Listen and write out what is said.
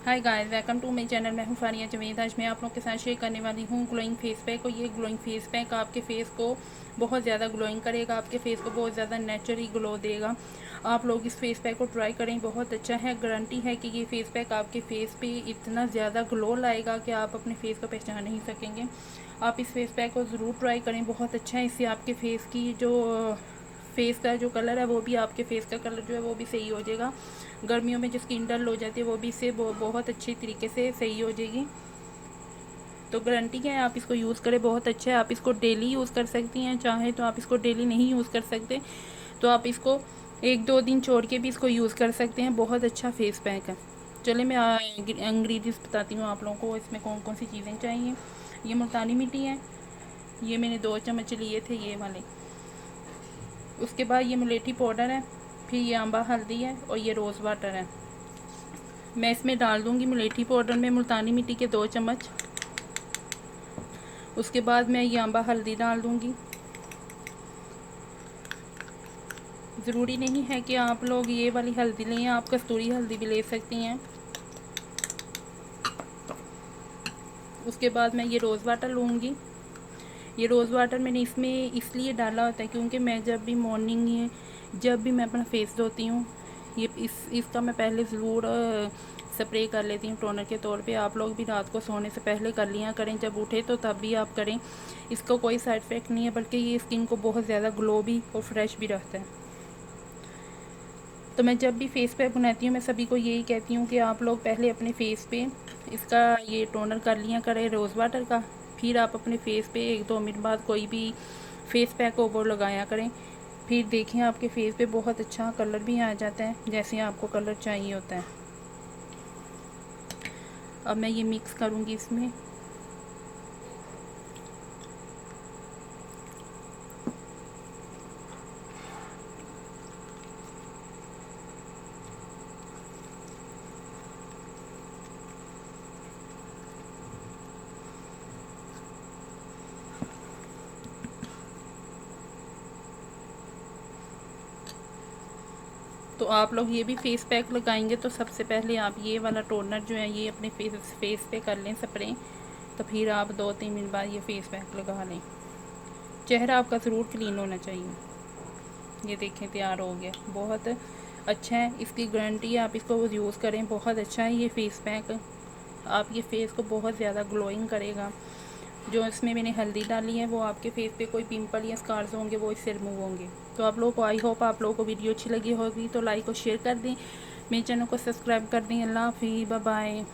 Hi guys, welcome to my channel. मैं हूँ फारिया जवेद। आज मैं आप लोगों के साथ शेयर करने वाली हूँ ग्लोइंग फेस पैक। और ये ग्लोइंग फेस पैक आपके फेस को बहुत ज़्यादा ग्लोइंग करेगा, आपके फेस को बहुत ज़्यादा नेचुरली ग्लो देगा। आप लोग इस फेस पैक को ट्राई करें, बहुत अच्छा है। गारंटी है कि ये फेस पैक आपके फेस पे इतना ज़्यादा ग्लो लाएगा कि आप अपने फेस को पहचान नहीं सकेंगे। आप इस फेस पैक को ज़रूर ट्राई करें, बहुत अच्छा है। इससे आपके फेस की जो फेस का जो कलर है वो भी, आपके फेस का कलर जो है वो भी सही हो जाएगा। गर्मियों में जो स्किन डल हो जाती है वो भी इससे बहुत अच्छी तरीके से सही हो जाएगी। तो गारंटी क्या है, आप इसको यूज़ करें, बहुत अच्छा है। आप इसको डेली यूज़ कर सकती हैं, चाहे तो आप इसको डेली नहीं यूज़ कर सकते तो आप इसको एक दो दिन छोड़ के भी इसको यूज़ कर सकते हैं। बहुत अच्छा फेस पैक है। चलिए मैं इंग्रेडिएंट्स बताती हूँ आप लोगों को, इसमें कौन कौन सी चीज़ें चाहिए। ये मुल्तानी मिट्टी है, ये मैंने 2 चम्मच लिए थे ये वाले। उसके बाद ये मुलेठी पाउडर है, फिर ये आंबा हल्दी है और ये रोज़ वाटर है। मैं इसमें डाल दूँगी मुलेठी पाउडर में मुल्तानी मिट्टी के 2 चम्मच। उसके बाद मैं ये आंबा हल्दी डाल दूँगी। ज़रूरी नहीं है कि आप लोग ये वाली हल्दी लें, आप कस्तूरी हल्दी भी ले सकती हैं। उसके बाद मैं ये रोज़ वाटर लूँगी। ये रोज़ वाटर मैंने इसमें इसलिए डाला होता है क्योंकि मैं जब भी मॉर्निंग, जब भी मैं अपना फेस धोती हूँ, ये इसका मैं पहले ज़रूर स्प्रे कर लेती हूँ टोनर के तौर पे। आप लोग भी रात को सोने से पहले कर लिया करें, जब उठे तो तब भी आप करें। इसका कोई साइड इफ़ेक्ट नहीं है, बल्कि ये स्किन को बहुत ज़्यादा ग्लो भी और फ्रेश भी रखता है। तो मैं जब भी फेस पैक बनाती हूँ मैं सभी को यही कहती हूँ कि आप लोग पहले अपने फेस पे इसका ये टोनर कर लिया करें रोज़ वाटर का, फिर आप अपने फेस पे 1-2 मिनट बाद कोई भी फेस पैक हो वो लगाया करें। फिर देखें आपके फेस पे बहुत अच्छा कलर भी आ जाता है, जैसे आपको कलर चाहिए होता है। अब मैं ये मिक्स करूँगी इसमें। तो आप लोग ये भी फेस पैक लगाएंगे तो सबसे पहले आप ये वाला टोनर जो है ये अपने फेस पे कर लें स्प्रे। तो फिर आप 2-3 मिनट बाद ये फेस पैक लगा लें। चेहरा आपका ज़रूर क्लीन होना चाहिए। ये देखें तैयार हो गया, बहुत अच्छा है। इसकी गारंटी है, आप इसको यूज़ करें, बहुत अच्छा है ये फेस पैक। आप ये फेस को बहुत ज़्यादा ग्लोइंग करेगा। जो इसमें मैंने हल्दी डाली है वो आपके फेस पे कोई पिंपल या स्कार्स होंगे वो इससे रिमूव होंगे। तो आप लोगों को, आई होप आप लोगों को वीडियो अच्छी लगी होगी, तो लाइक और शेयर कर दें, मेरे चैनल को सब्सक्राइब कर दें। अल्लाह हाफिज़, बाय बाय।